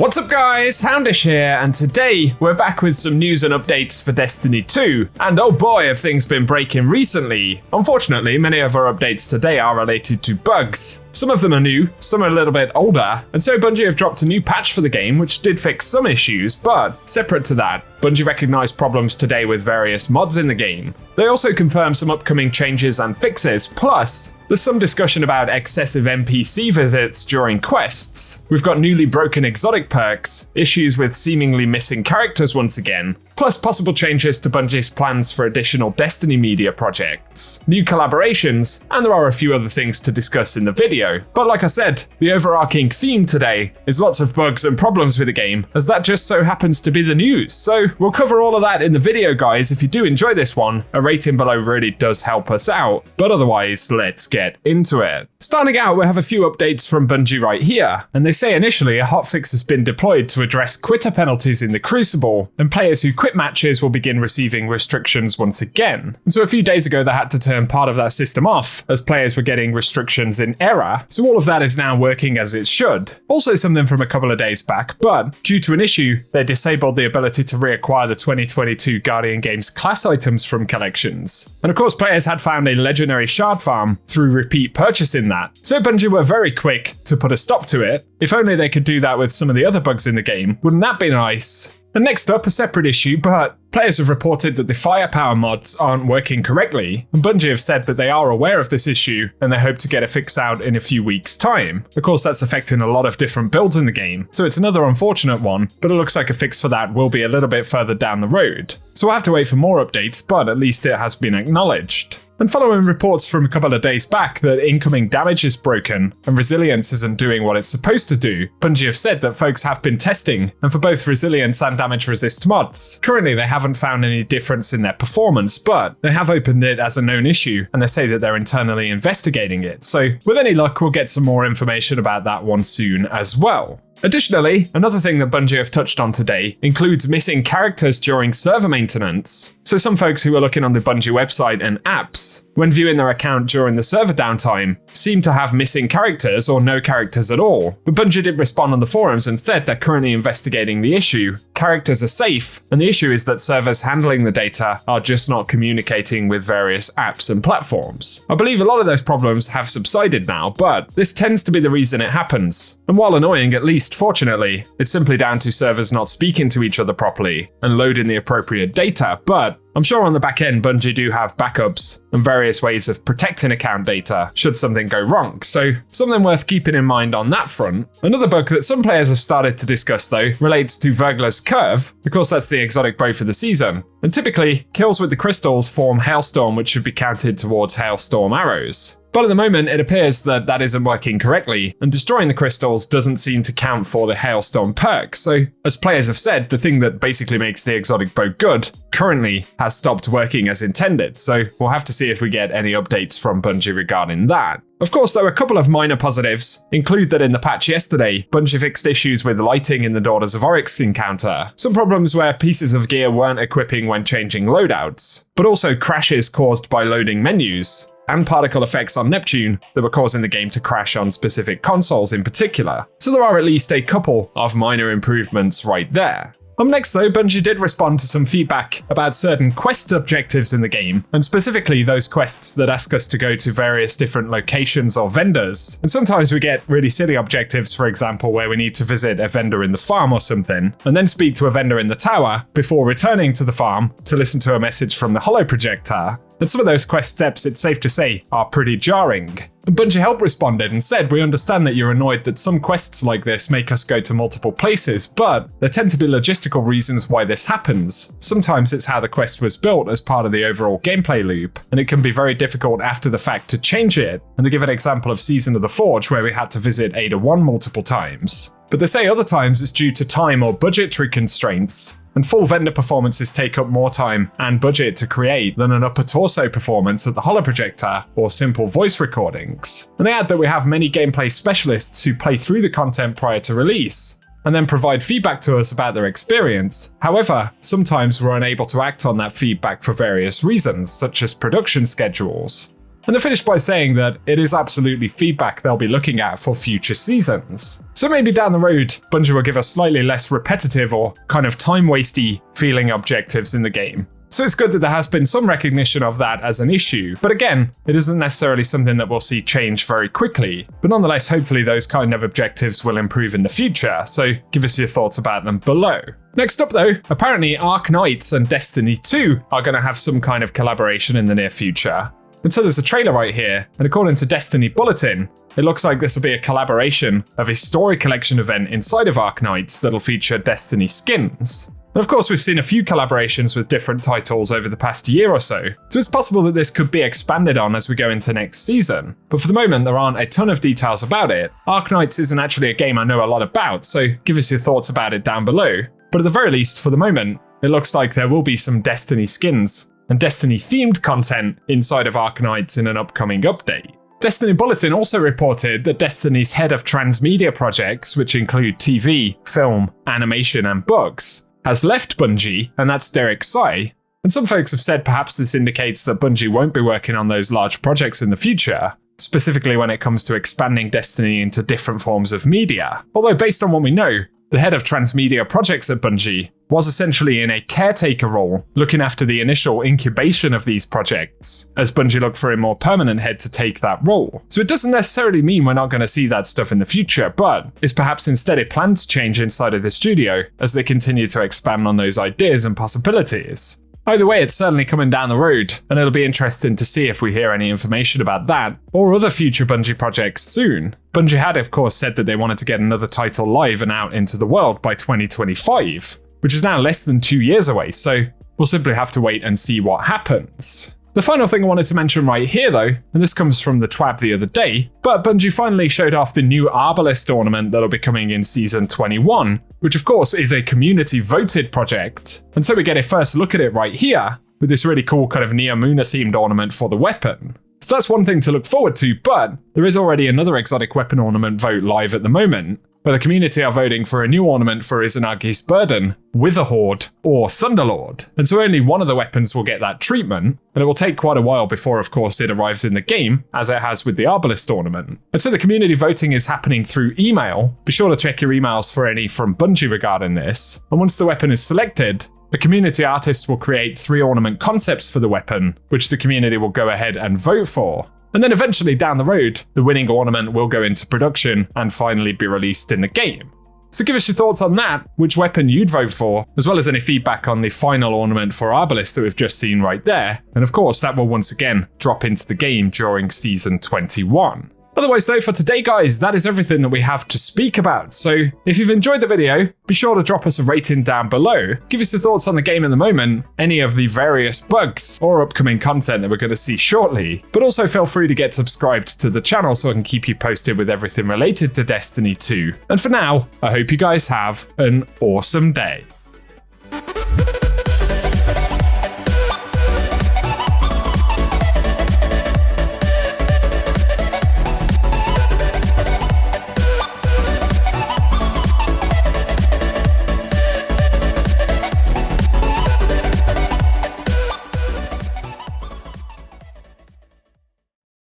What's up guys, Houndish here, and today we're back with some news and updates for Destiny 2, and oh boy have things been breaking recently. Unfortunately, many of our updates today are related to bugs. Some of them are new, some are a little bit older, and so Bungie have dropped a new patch for the game which did fix some issues, but separate to that, Bungie recognised problems today with various mods in the game. They also confirmed some upcoming changes and fixes, plus there's some discussion about excessive NPC visits during quests. We've got newly broken exotic perks, issues with seemingly missing characters once again, plus possible changes to Bungie's plans for additional Destiny media projects, new collaborations, and there are a few other things to discuss in the video. But like I said, the overarching theme today is lots of bugs and problems with the game, as that just so happens to be the news. So we'll cover all of that in the video, guys. If you do enjoy this one, a rating below really does help us out. But otherwise, let's get into it. Starting out, we have a few updates from Bungie right here, and they say initially a hotfix has been deployed to address quitter penalties in the Crucible, and players who quit matches will begin receiving restrictions once again. And so a few days ago they had to turn part of that system off as players were getting restrictions in error, so all of that is now working as it should. Also something from a couple of days back, but due to an issue, they disabled the ability to reacquire the 2022 Guardian Games class items from collections. And of course players had found a legendary shard farm through repeat purchase in that, so Bungie were very quick to put a stop to it. If only they could do that with some of the other bugs in the game, wouldn't that be nice? And next up, a separate issue, but players have reported that the firepower mods aren't working correctly, and Bungie have said that they are aware of this issue and they hope to get a fix out in a few weeks' time. Of course, that's affecting a lot of different builds in the game, so it's another unfortunate one, but it looks like a fix for that will be a little bit further down the road. So we'll have to wait for more updates, but at least it has been acknowledged. And following reports from a couple of days back that incoming damage is broken and resilience isn't doing what it's supposed to do, Bungie have said that folks have been testing, and for both resilience and damage resist mods. Currently they haven't found any difference in their performance, but they have opened it as a known issue, and they say that they're internally investigating it. So with any luck, we'll get some more information about that one soon as well. Additionally, another thing that Bungie have touched on today includes missing characters during server maintenance. So some folks who are looking on the Bungie website and apps, when viewing their account during the server downtime, seem to have missing characters or no characters at all. But Bungie did respond on the forums and said they're currently investigating the issue. Characters are safe, and the issue is that servers handling the data are just not communicating with various apps and platforms. I believe a lot of those problems have subsided now, but this tends to be the reason it happens. And while annoying, at least fortunately, it's simply down to servers not speaking to each other properly and loading the appropriate data, but I'm sure on the back end Bungie do have backups and various ways of protecting account data should something go wrong, so something worth keeping in mind on that front. Another bug that some players have started to discuss though relates to Vergla's Curve. Of course that's the exotic bow for the season, and typically kills with the crystals form Hailstorm, which should be counted towards Hailstorm arrows. But at the moment, it appears that that isn't working correctly, and destroying the crystals doesn't seem to count for the Hailstorm perk. So, as players have said, the thing that basically makes the exotic bow good currently has stopped working as intended, so we'll have to see if we get any updates from Bungie regarding that. Of course, though, a couple of minor positives include that in the patch yesterday, Bungie fixed issues with lighting in the Daughters of Oryx encounter, some problems where pieces of gear weren't equipping when changing loadouts, but also crashes caused by loading menus, and particle effects on Neptune that were causing the game to crash on specific consoles in particular. So there are at least a couple of minor improvements right there. Next though, Bungie did respond to some feedback about certain quest objectives in the game, and specifically those quests that ask us to go to various different locations or vendors. And sometimes we get really silly objectives, for example, where we need to visit a vendor in the farm or something, and then speak to a vendor in the tower before returning to the farm to listen to a message from the holo projector. And some of those quest steps, it's safe to say, are pretty jarring. Bungie Help responded and said, "We understand that you're annoyed that some quests like this make us go to multiple places, but there tend to be logistical reasons why this happens. Sometimes it's how the quest was built as part of the overall gameplay loop, and it can be very difficult after the fact to change it." And they give an example of Season of the Forge where we had to visit Ada 1 multiple times. But they say other times it's due to time or budgetary constraints, and full vendor performances take up more time and budget to create than an upper torso performance at the holoprojector or simple voice recordings. And they add that we have many gameplay specialists who play through the content prior to release, and then provide feedback to us about their experience. However, sometimes we're unable to act on that feedback for various reasons, such as production schedules. And they finished by saying that it is absolutely feedback they'll be looking at for future seasons. So maybe down the road, Bungie will give us slightly less repetitive or kind of time-wasty feeling objectives in the game. So it's good that there has been some recognition of that as an issue, but again, it isn't necessarily something that we'll see change very quickly. But nonetheless, hopefully those kind of objectives will improve in the future, so give us your thoughts about them below. Next up though, apparently Arknights and Destiny 2 are going to have some kind of collaboration in the near future. And so there's a trailer right here, and according to Destiny Bulletin, it looks like this will be a collaboration of a story collection event inside of Arknights that'll feature Destiny skins. And of course, we've seen a few collaborations with different titles over the past year or so it's possible that this could be expanded on as we go into next season. But for the moment, there aren't a ton of details about it. Arknights isn't actually a game I know a lot about, so give us your thoughts about it down below. But at the very least, for the moment, it looks like there will be some Destiny skins and Destiny-themed content inside of Arknights in an upcoming update. Destiny Bulletin also reported that Destiny's head of transmedia projects, which include TV, film, animation, and books, has left Bungie, and that's Derek Sy. And some folks have said perhaps this indicates that Bungie won't be working on those large projects in the future, specifically when it comes to expanding Destiny into different forms of media. Although based on what we know, the head of transmedia projects at Bungie was essentially in a caretaker role, looking after the initial incubation of these projects, as Bungie looked for a more permanent head to take that role. So it doesn't necessarily mean we're not going to see that stuff in the future, but is perhaps instead a plan to change inside of the studio as they continue to expand on those ideas and possibilities. Either way, it's certainly coming down the road, and it'll be interesting to see if we hear any information about that or other future Bungie projects soon. Bungie had, of course, said that they wanted to get another title live and out into the world by 2025, which is now less than 2 years away, so we'll simply have to wait and see what happens. The final thing I wanted to mention right here though, and this comes from the TWAB the other day, but Bungie finally showed off the new Arbalest ornament that'll be coming in Season 21, which of course is a community voted project. And so we get a first look at it right here, with this really cool kind of Neomuna themed ornament for the weapon. So that's one thing to look forward to, but there is already another exotic weapon ornament vote live at the moment, where the community are voting for a new ornament for Izanagi's Burden, Witherhorde, or Thunderlord. And so only one of the weapons will get that treatment, and it will take quite a while before, of course, it arrives in the game, as it has with the Arbalest ornament. And so the community voting is happening through email. Be sure to check your emails for any from Bungie regarding this. And once the weapon is selected, the community artist will create 3 ornament concepts for the weapon, which the community will go ahead and vote for. And then eventually down the road, the winning ornament will go into production and finally be released in the game. So give us your thoughts on that, which weapon you'd vote for, as well as any feedback on the final ornament for Arbalest that we've just seen right there. And of course, that will once again drop into the game during Season 21. Otherwise though, for today guys, that is everything that we have to speak about. So if you've enjoyed the video, be sure to drop us a rating down below. Give us your thoughts on the game at the moment, any of the various bugs or upcoming content that we're going to see shortly. But also feel free to get subscribed to the channel so I can keep you posted with everything related to Destiny 2. And for now, I hope you guys have an awesome day.